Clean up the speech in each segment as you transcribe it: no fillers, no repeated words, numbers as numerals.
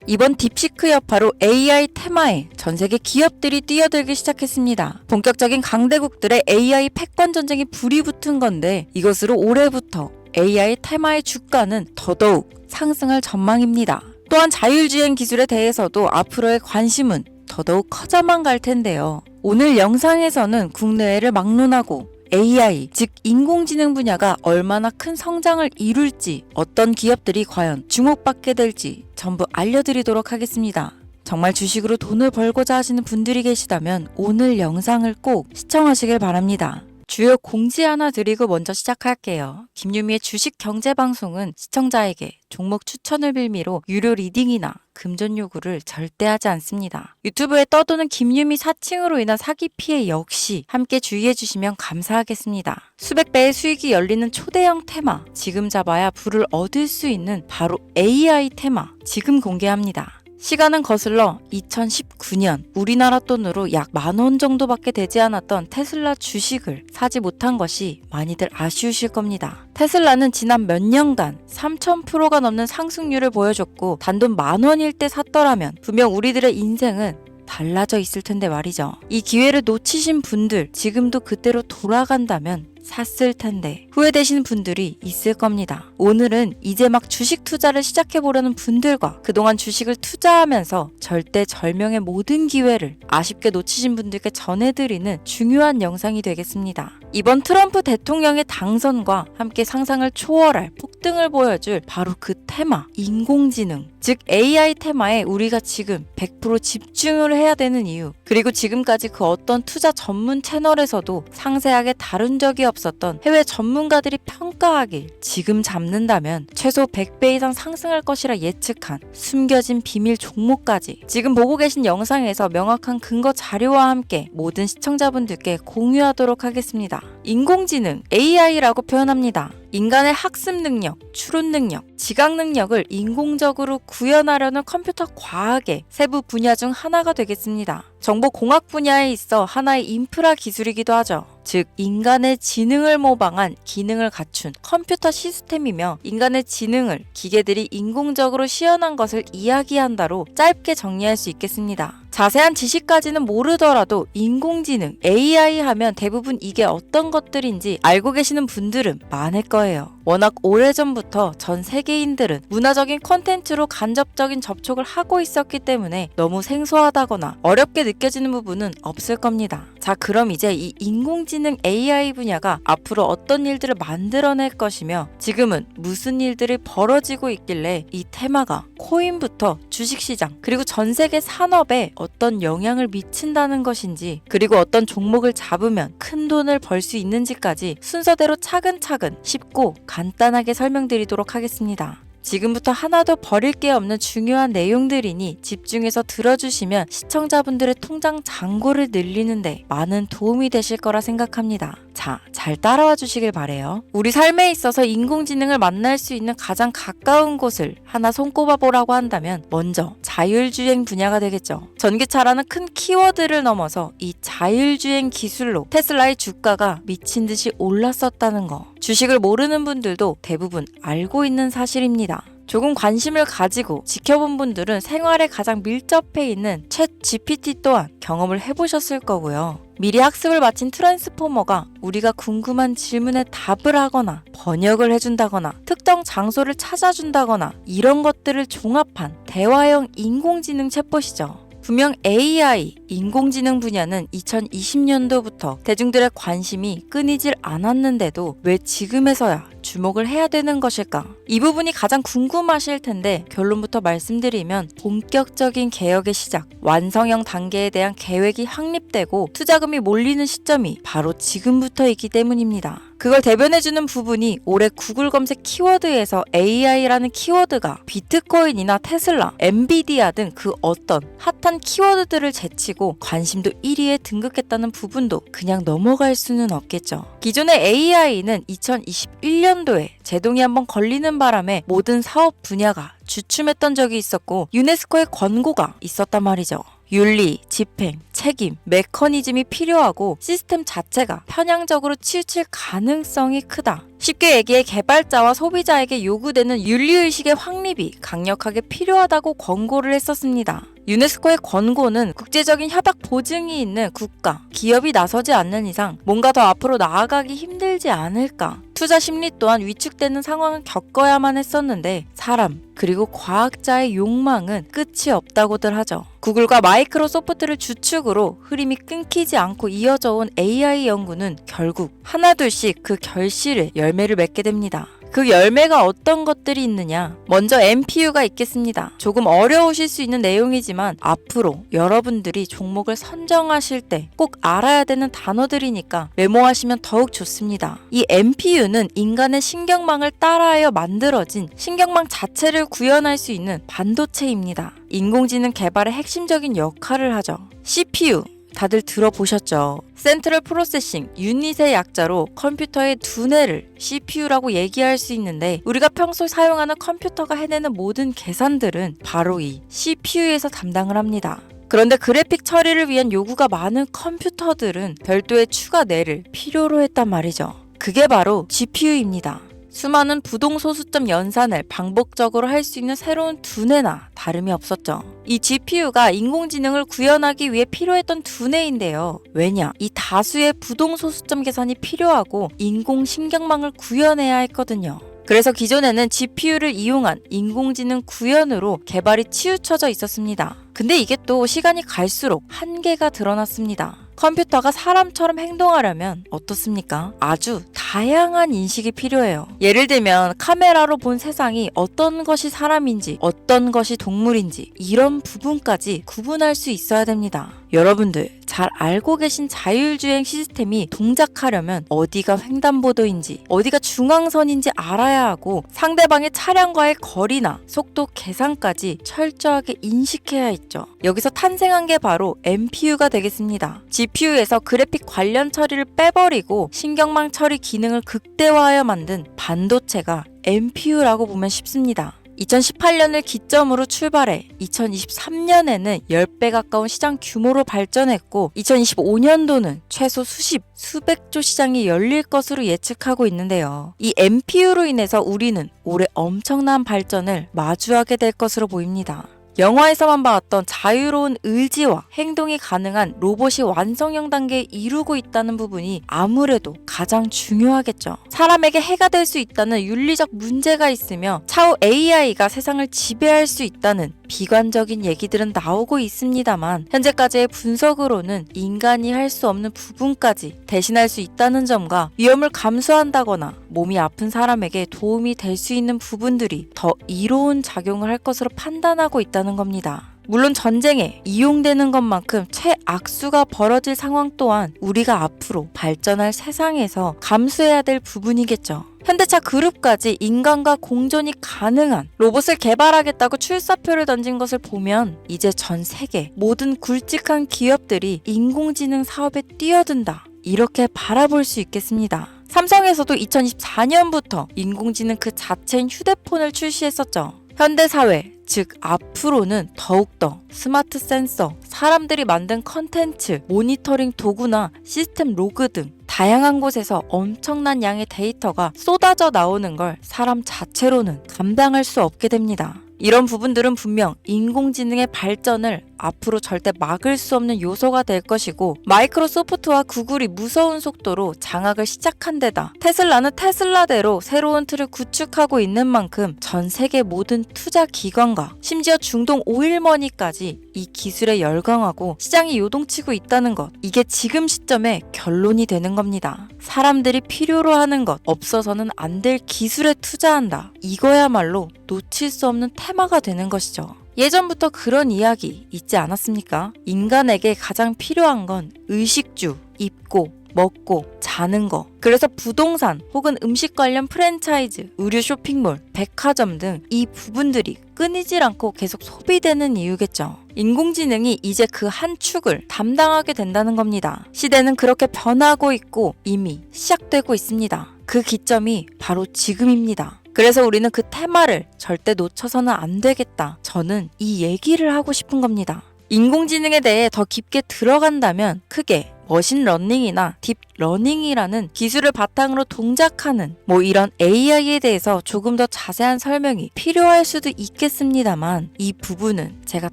이번 딥시크 여파로 AI 테마에 전 세계 기업들이 뛰어들기 시작했습니다. 본격적인 강대국들의 AI 패권 전쟁이 불이 붙은 건데 이것으로 올해부터 AI 테마의 주가는 더더욱 상승할 전망입니다. 또한 자율주행 기술에 대해서도 앞으로의 관심은 더더욱 커져만 갈 텐데요. 오늘 영상에서는 국내외를 막론하고 AI, 즉 인공지능 분야가 얼마나 큰 성장을 이룰지, 어떤 기업들이 과연 주목받게 될지 전부 알려드리도록 하겠습니다. 정말 주식으로 돈을 벌고자 하시는 분들이 계시다면 오늘 영상을 꼭 시청하시길 바랍니다. 주요 공지 하나 드리고 먼저 시작할게요. 김유미의 주식 경제 방송은 시청자에게 종목 추천을 빌미로 유료 리딩이나 금전 요구를 절대 하지 않습니다. 유튜브에 떠도는 김유미 사칭으로 인한 사기 피해 역시 함께 주의해 주시면 감사하겠습니다. 수백 배의 수익이 열리는 초대형 테마, 지금 잡아야 부를 얻을 수 있는 바로 AI 테마, 지금 공개합니다. 시간은 거슬러 2019년 우리나라 돈으로 약 10,000원 정도밖에 되지 않았던 테슬라 주식을 사지 못한 것이 많이들 아쉬우실 겁니다. 테슬라는 지난 몇 년간 3000%가 넘는 상승률을 보여줬고 단돈 10,000원일 때 샀더라면 분명 우리들의 인생은 달라져 있을 텐데 말이죠. 이 기회를 놓치신 분들, 지금도 그때로 돌아간다면 샀을 텐데 후회되시는 분들이 있을 겁니다. 오늘은 이제 막 주식 투자를 시작해보려는 분들과 그동안 주식을 투자하면서 절대절명의 모든 기회를 아쉽게 놓치신 분들께 전해드리는 중요한 영상이 되겠습니다. 이번 트럼프 대통령의 당선과 함께 상상을 초월할 폭등을 보여줄 바로 그 테마, 인공지능, 즉 AI 테마에 우리가 지금 100% 집중을 해야 되는 이유, 그리고 지금까지 그 어떤 투자 전문 채널에서도 상세하게 다룬 적이 없었던 해외 전문가들이 평가하길 지금 잡는다면 최소 100배 이상 상승할 것이라 예측한 숨겨진 비밀 종목까지 지금 보고 계신 영상에서 명확한 근거 자료와 함께 모든 시청자분들께 공유하도록 하겠습니다. 인공지능, AI라고 표현합니다. 인간의 학습 능력, 추론 능력, 지각 능력을 인공적으로 구현하려는 컴퓨터 과학의 세부 분야 중 하나가 되겠습니다. 정보공학 분야에 있어 하나의 인프라 기술이기도 하죠. 즉 인간의 지능을 모방한 기능을 갖춘 컴퓨터 시스템이며 인간의 지능을 기계들이 인공적으로 시연한 것을 이야기한다로 짧게 정리할 수 있겠습니다. 자세한 지식까지는 모르더라도 인공지능, AI 하면 대부분 이게 어떤 것들인지 알고 계시는 분들은 많을 거예요. 워낙 오래전부터 전 세계인들은 문화적인 콘텐츠로 간접적인 접촉을 하고 있었기 때문에 너무 생소하다거나 어렵게 느껴지는 부분은 없을 겁니다. 자, 그럼 이제 이 인공지능 AI 분야가 앞으로 어떤 일들을 만들어낼 것이며 지금은 무슨 일들이 벌어지고 있길래 이 테마가 코인부터 주식시장 그리고 전 세계 산업에 어떤 영향을 미친다는 것인지, 그리고 어떤 종목을 잡으면 큰 돈을 벌 수 있는지까지 순서대로 차근차근 쉽고 간단하게 설명드리도록 하겠습니다. 지금부터 하나도 버릴 게 없는 중요한 내용들이니 집중해서 들어주시면 시청자분들의 통장 잔고를 늘리는데 많은 도움이 되실 거라 생각합니다. 자, 잘 따라와 주시길 바래요. 우리 삶에 있어서 인공지능을 만날 수 있는 가장 가까운 곳을 하나 손꼽아 보라고 한다면 먼저 자율주행 분야가 되겠죠. 전기차라는 큰 키워드를 넘어서 이 자율주행 기술로 테슬라의 주가가 미친 듯이 올랐었다는 거, 주식을 모르는 분들도 대부분 알고 있는 사실입니다. 조금 관심을 가지고 지켜본 분들은 생활에 가장 밀접해 있는 챗 GPT 또한 경험을 해보셨을 거고요. 미리 학습을 마친 트랜스포머가 우리가 궁금한 질문에 답을 하거나 번역을 해준다거나 특정 장소를 찾아준다거나 이런 것들을 종합한 대화형 인공지능 챗봇이죠. 분명 AI, 인공지능 분야는 2020년도부터 대중들의 관심이 끊이질 않았는데도 왜 지금에서야 주목을 해야 되는 것일까? 이 부분이 가장 궁금하실 텐데 결론부터 말씀드리면 본격적인 개혁의 시작, 완성형 단계에 대한 계획이 확립되고 투자금이 몰리는 시점이 바로 지금부터이기 때문입니다. 그걸 대변해주는 부분이 올해 구글 검색 키워드에서 AI라는 키워드가 비트코인이나 테슬라, 엔비디아 등 그 어떤 핫한 키워드들을 제치고 관심도 1위에 등극했다는 부분도 그냥 넘어갈 수는 없겠죠. 기존의 AI는 2021년도에 제동이 한번 걸리는 바람에 모든 사업 분야가 주춤했던 적이 있었고 유네스코의 권고가 있었단 말이죠. 윤리, 집행, 책임, 메커니즘이 필요하고 시스템 자체가 편향적으로 치우칠 가능성이 크다. 쉽게 얘기해 개발자와 소비자에게 요구되는 윤리의식의 확립이 강력하게 필요하다고 권고를 했었습니다. 유네스코의 권고는 국제적인 협약 보증이 있는 국가, 기업이 나서지 않는 이상 뭔가 더 앞으로 나아가기 힘들지 않을까. 투자 심리 또한 위축되는 상황을 겪어야만 했었는데 사람, 그리고 과학자의 욕망은 끝이 없다고들 하죠. 구글과 마이크로소프트를 주축으로 흐름이 끊기지 않고 이어져 온 AI 연구는 결국 하나둘씩 그 결실의 열매를 맺게 됩니다. 그 열매가 어떤 것들이 있느냐? 먼저 MPU가 있겠습니다. 조금 어려우실 수 있는 내용이지만 앞으로 여러분들이 종목을 선정하실 때 꼭 알아야 되는 단어들이니까 메모하시면 더욱 좋습니다. 이 MPU는 인간의 신경망을 따라하여 만들어진 신경망 자체를 구현할 수 있는 반도체입니다. 인공지능 개발의 핵심적인 역할을 하죠. CPU 다들 들어보셨죠? 센트럴 프로세싱 유닛의 약자로 컴퓨터의 두뇌를 CPU라고 얘기할 수 있는데 우리가 평소 사용하는 컴퓨터가 해내는 모든 계산들은 바로 이 CPU에서 담당을 합니다. 그런데 그래픽 처리를 위한 요구가 많은 컴퓨터들은 별도의 추가 뇌를 필요로 했단 말이죠. 그게 바로 GPU입니다. 수많은 부동소수점 연산을 반복적으로 할 수 있는 새로운 두뇌나 다름이 없었죠. 이 GPU가 인공지능을 구현하기 위해 필요했던 두뇌인데요. 왜냐? 이 다수의 부동소수점 계산이 필요하고 인공신경망을 구현해야 했거든요. 그래서 기존에는 GPU를 이용한 인공지능 구현으로 개발이 치우쳐져 있었습니다. 근데 이게 또 시간이 갈수록 한계가 드러났습니다. 컴퓨터가 사람처럼 행동하려면 어떻습니까? 아주 다양한 인식이 필요해요. 예를 들면 카메라로 본 세상이 어떤 것이 사람인지 어떤 것이 동물인지 이런 부분까지 구분할 수 있어야 됩니다. 여러분들 잘 알고 계신 자율주행 시스템이 동작하려면 어디가 횡단보도인지 어디가 중앙선인지 알아야 하고 상대방의 차량과의 거리나 속도 계산까지 철저하게 인식해야 있죠. 여기서 탄생한 게 바로 MPU가 되겠습니다. GPU에서 그래픽 관련 처리를 빼버리고 신경망 처리 기능을 극대화하여 만든 반도체가 MPU라고 보면 쉽습니다. 2018년을 기점으로 출발해 2023년에는 10배 가까운 시장 규모로 발전했고 2025년도는 최소 수백조 시장이 열릴 것으로 예측하고 있는데요. 이 MPU로 인해서 우리는 올해 엄청난 발전을 마주하게 될 것으로 보입니다. 영화에서만 봤던 자유로운 의지와 행동이 가능한 로봇이 완성형 단계에 이루고 있다는 부분이 아무래도 가장 중요하겠죠. 사람에게 해가 될 수 있다는 윤리적 문제가 있으며 차후 AI가 세상을 지배할 수 있다는 비관적인 얘기들은 나오고 있습니다만 현재까지의 분석으로는 인간이 할 수 없는 부분까지 대신할 수 있다는 점과 위험을 감수한다거나 몸이 아픈 사람에게 도움이 될 수 있는 부분들이 더 이로운 작용을 할 것으로 판단하고 있다는 겁니다. 물론 전쟁에 이용되는 것만큼 최악수가 벌어질 상황 또한 우리가 앞으로 발전할 세상에서 감수해야 될 부분이겠죠. 현대차 그룹까지 인간과 공존이 가능한 로봇을 개발하겠다고 출사표를 던진 것을 보면 이제 전 세계 모든 굵직한 기업들이 인공지능 사업에 뛰어든다. 이렇게 바라볼 수 있겠습니다. 삼성에서도 2024년부터 인공지능 그 자체인 휴대폰을 출시했었죠. 현대사회, 즉 앞으로는 더욱더 스마트 센서, 사람들이 만든 컨텐츠, 모니터링 도구나 시스템 로그 등 다양한 곳에서 엄청난 양의 데이터가 쏟아져 나오는 걸 사람 자체로는 감당할 수 없게 됩니다. 이런 부분들은 분명 인공지능의 발전을 앞으로 절대 막을 수 없는 요소가 될 것이고 마이크로소프트와 구글이 무서운 속도로 장악을 시작한 데다 테슬라는 테슬라대로 새로운 틀을 구축하고 있는 만큼 전 세계 모든 투자 기관과 심지어 중동 오일머니까지 이 기술에 열광하고 시장이 요동치고 있다는 것, 이게 지금 시점에 결론이 되는 겁니다. 사람들이 필요로 하는 것, 없어서는 안 될 기술에 투자한다. 이거야말로 놓칠 수 없는 테마가 되는 것이죠. 예전부터 그런 이야기 있지 않았습니까? 인간에게 가장 필요한 건 의식주, 입고, 먹고, 자는 거. 그래서 부동산 혹은 음식 관련 프랜차이즈, 의류 쇼핑몰, 백화점 등 이 부분들이 끊이질 않고 계속 소비되는 이유겠죠. 인공지능이 이제 그 한 축을 담당하게 된다는 겁니다. 시대는 그렇게 변하고 있고 이미 시작되고 있습니다. 그 기점이 바로 지금입니다. 그래서 우리는 그 테마를 절대 놓쳐서는 안 되겠다. 저는 이 얘기를 하고 싶은 겁니다. 인공지능에 대해 더 깊게 들어간다면 크게 머신러닝이나 딥러닝이라는 기술을 바탕으로 동작하는 이런 AI에 대해서 조금 더 자세한 설명이 필요할 수도 있겠습니다만 이 부분은 제가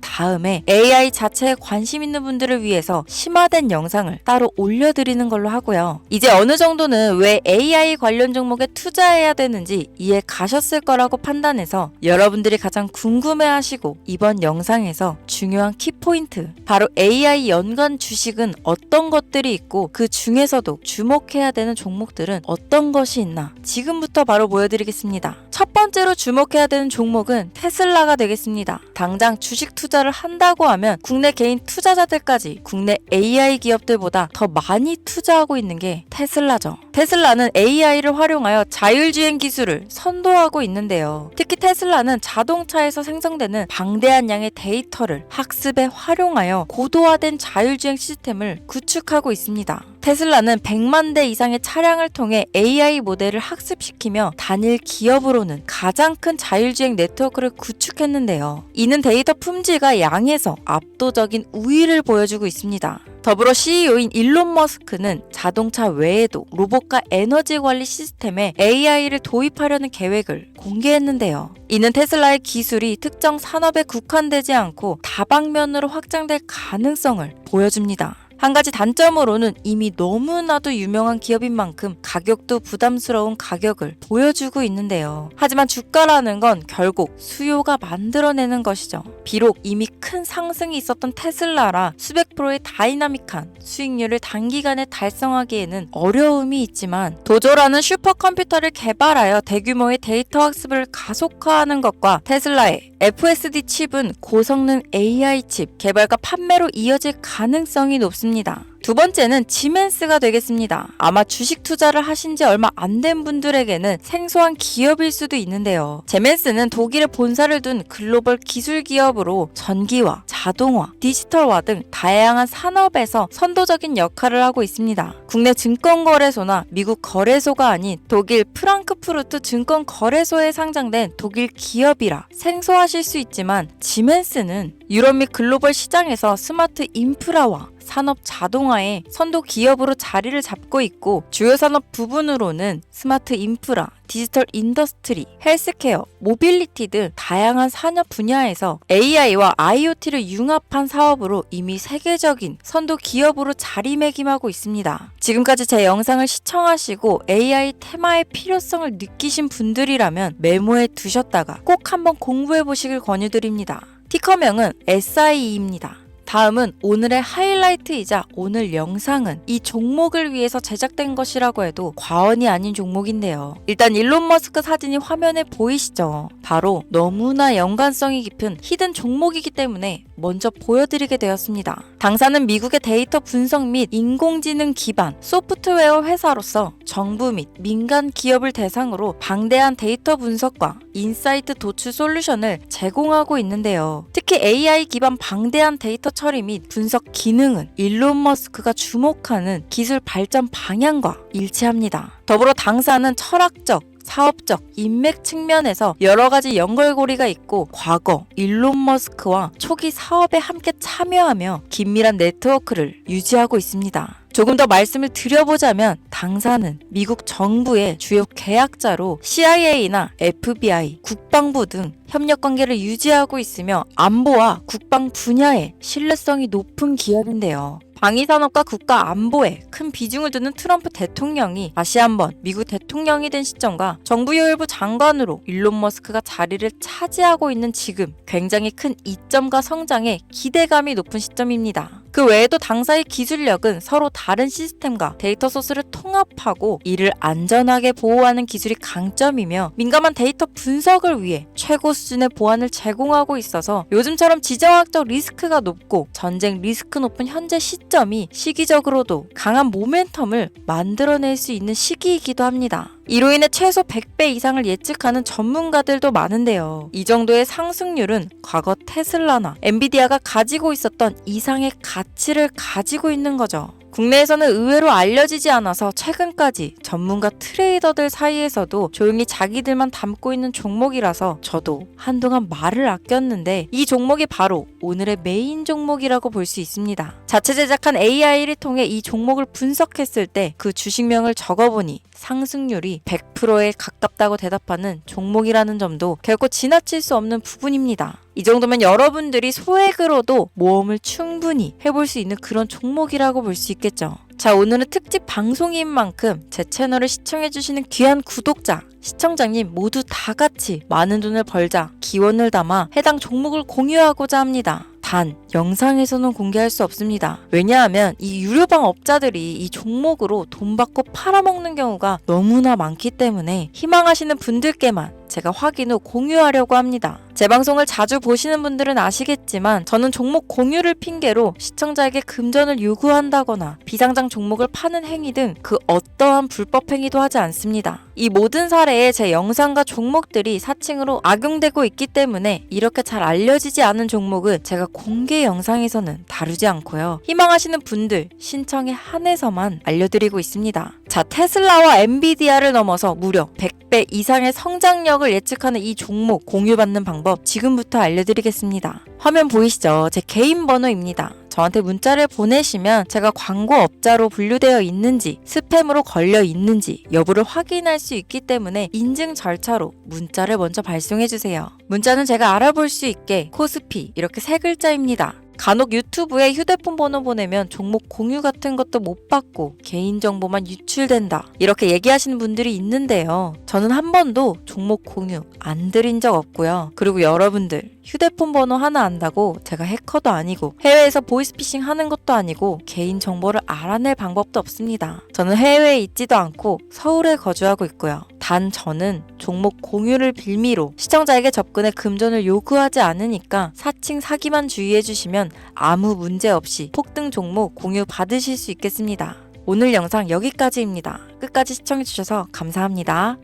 다음에 AI 자체에 관심 있는 분들을 위해서 심화된 영상을 따로 올려드리는 걸로 하고요. 이제 어느 정도는 왜 AI 관련 종목에 투자해야 되는지 이해 가셨을 거라고 판단해서 여러분들이 가장 궁금해하시고 이번 영상에서 중요한 키포인트, 바로 AI 연관 주식은 어떤 것들이 있고 그 중에서도 주목해야 되는 종목들은 어떤 것이 있나 지금부터 바로 보여드리겠습니다. 첫 번째로 주목해야 되는 종목은 테슬라가 되겠습니다. 당장 주식 투자를 한다고 하면 국내 개인 투자자들까지 국내 AI 기업들보다 더 많이 투자하고 있는 게 테슬라죠. 테슬라는 AI를 활용하여 자율주행 기술을 선도하고 있는데요. 특히 테슬라는 자동차에서 생성되는 방대한 양의 데이터를 학습에 활용하여 고도화된 자율주행 시스템을 구축하고 있습니다. 테슬라는 100만 대 이상의 차량을 통해 AI 모델을 학습시키며 단일 기업으로는 가장 큰 자율주행 네트워크를 구축했는데요. 이는 데이터 품질과 양에서 압도적인 우위를 보여주고 있습니다. 더불어 CEO인 일론 머스크는 자동차 외에도 로봇과 에너지 관리 시스템에 AI를 도입하려는 계획을 공개했는데요. 이는 테슬라의 기술이 특정 산업에 국한되지 않고 다방면으로 확장될 가능성을 보여줍니다. 한 가지 단점으로는 이미 너무나도 유명한 기업인 만큼 가격도 부담스러운 가격을 보여주고 있는데요. 하지만 주가라는 건 결국 수요가 만들어내는 것이죠. 비록 이미 큰 상승이 있었던 테슬라라 수백 프로의 다이나믹한 수익률을 단기간에 달성하기에는 어려움이 있지만 도조라는 슈퍼컴퓨터를 개발하여 대규모의 데이터 학습을 가속화하는 것과 테슬라의 FSD 칩은 고성능 AI 칩 개발과 판매로 이어질 가능성이 높습니다. 두 번째는 지멘스가 되겠습니다. 아마 주식 투자를 하신 지 얼마 안 된 분들에게는 생소한 기업일 수도 있는데요. 지멘스는 독일에 본사를 둔 글로벌 기술 기업으로 전기화, 자동화, 디지털화 등 다양한 산업에서 선도적인 역할을 하고 있습니다. 국내 증권거래소나 미국 거래소가 아닌 독일 프랑크푸르트 증권거래소에 상장된 독일 기업이라 생소하실 수 있지만 지멘스는 유럽 및 글로벌 시장에서 스마트 인프라와 산업 자동화의 선도 기업으로 자리를 잡고 있고 주요 산업 부분으로는 스마트 인프라, 디지털 인더스트리, 헬스케어, 모빌리티 등 다양한 산업 분야에서 AI와 IoT를 융합한 사업으로 이미 세계적인 선도 기업으로 자리매김하고 있습니다. 지금까지 제 영상을 시청하시고 AI 테마의 필요성을 느끼신 분들이라면 메모해 두셨다가 꼭 한번 공부해 보시길 권유드립니다. 티커명은 SIE입니다. 다음은 오늘의 하이라이트이자 오늘 영상은 이 종목을 위해서 제작된 것이라고 해도 과언이 아닌 종목인데요. 일단 일론 머스크 사진이 화면에 보이시죠? 바로 너무나 연관성이 깊은 히든 종목이기 때문에 먼저 보여드리게 되었습니다. 당사는 미국의 데이터 분석 및 인공지능 기반 소프트웨어 회사로서 정부 및 민간 기업을 대상으로 방대한 데이터 분석과 인사이트 도출 솔루션을 제공하고 있는데요. 특히 AI 기반 방대한 데이터 처리 및 분석 기능은 일론 머스크가 주목하는 기술 발전 방향과 일치합니다. 더불어 당사는 철학적, 사업적, 인맥 측면에서 여러 가지 연결고리가 있고 과거 일론 머스크와 초기 사업에 함께 참여하며 긴밀한 네트워크를 유지하고 있습니다. 조금 더 말씀을 드려보자면 당사는 미국 정부의 주요 계약자로 CIA나 FBI, 국방부 등 협력 관계를 유지하고 있으며 안보와 국방 분야에 신뢰성이 높은 기업인데요. 방위산업과 국가 안보에 큰 비중을 두는 트럼프 대통령이 다시 한번 미국 대통령이 된 시점과 정부요일부 장관으로 일론 머스크가 자리를 차지하고 있는 지금 굉장히 큰 이점과 성장에 기대감이 높은 시점입니다. 그 외에도 당사의 기술력은 서로 다른 시스템과 데이터 소스를 통합하고 이를 안전하게 보호하는 기술이 강점이며 민감한 데이터 분석을 위해 최고 수준의 보안을 제공하고 있어서 요즘처럼 지정학적 리스크가 높고 전쟁 리스크 높은 현재 시점이 시기적으로도 강한 모멘텀을 만들어낼 수 있는 시기이기도 합니다. 이로 인해 최소 100배 이상을 예측하는 전문가들도 많은데요. 이 정도의 상승률은 과거 테슬라나 엔비디아가 가지고 있었던 이상의 가치를 가지고 있는 거죠. 국내에서는 의외로 알려지지 않아서 최근까지 전문가 트레이더들 사이에서도 조용히 자기들만 담고 있는 종목이라서 저도 한동안 말을 아꼈는데 이 종목이 바로 오늘의 메인 종목이라고 볼 수 있습니다. 자체 제작한 AI를 통해 이 종목을 분석했을 때 그 주식명을 적어보니 상승률이 100%에 가깝다고 대답하는 종목이라는 점도 결코 지나칠 수 없는 부분입니다. 이 정도면 여러분들이 소액으로도 모험을 충분히 해볼 수 있는 그런 종목이라고 볼 수 있겠죠. 자, 오늘은 특집 방송인 만큼 제 채널을 시청해주시는 귀한 구독자, 시청자님 모두 다 같이 많은 돈을 벌자 기원을 담아 해당 종목을 공유하고자 합니다. 단, 영상에서는 공개할 수 없습니다. 왜냐하면 이 유료방 업자들이 이 종목으로 돈 받고 팔아먹는 경우가 너무나 많기 때문에 희망하시는 분들께만 제가 확인 후 공유하려고 합니다. 제 방송을 자주 보시는 분들은 아시겠지만 저는 종목 공유를 핑계로 시청자에게 금전을 요구한다거나 비상장 종목을 파는 행위 등 그 어떠한 불법 행위도 하지 않습니다. 이 모든 사례에 제 영상과 종목들이 사칭으로 악용되고 있기 때문에 이렇게 잘 알려지지 않은 종목은 제가 공개 영상에서는 다루지 않고요. 희망하시는 분들 신청에 한해서만 알려드리고 있습니다. 자, 테슬라와 엔비디아를 넘어서 무려 100배 이상의 성장력을 예측하는 이 종목 공유받는 방법 지금부터 알려드리겠습니다. 화면 보이시죠? 제 개인 번호입니다. 저한테 문자를 보내시면 제가 광고업자로 분류되어 있는지 스팸으로 걸려 있는지 여부를 확인할 수 있기 때문에 인증 절차로 문자를 먼저 발송해주세요. 문자는 제가 알아볼 수 있게 코스피 이렇게 3글자입니다. 간혹 유튜브에 휴대폰 번호 보내면 종목 공유 같은 것도 못 받고 개인정보만 유출된다 이렇게 얘기하시는 분들이 있는데요. 저는 한 번도 종목 공유 안 드린 적 없고요. 그리고 여러분들 휴대폰 번호 하나 안다고 제가 해커도 아니고 해외에서 보이스피싱 하는 것도 아니고 개인정보를 알아낼 방법도 없습니다. 저는 해외에 있지도 않고 서울에 거주하고 있고요. 단 저는 종목 공유를 빌미로 시청자에게 접근해 금전을 요구하지 않으니까 사칭 사기만 주의해주시면 아무 문제 없이 폭등 종목 공유 받으실 수 있겠습니다. 오늘 영상 여기까지입니다. 끝까지 시청해주셔서 감사합니다.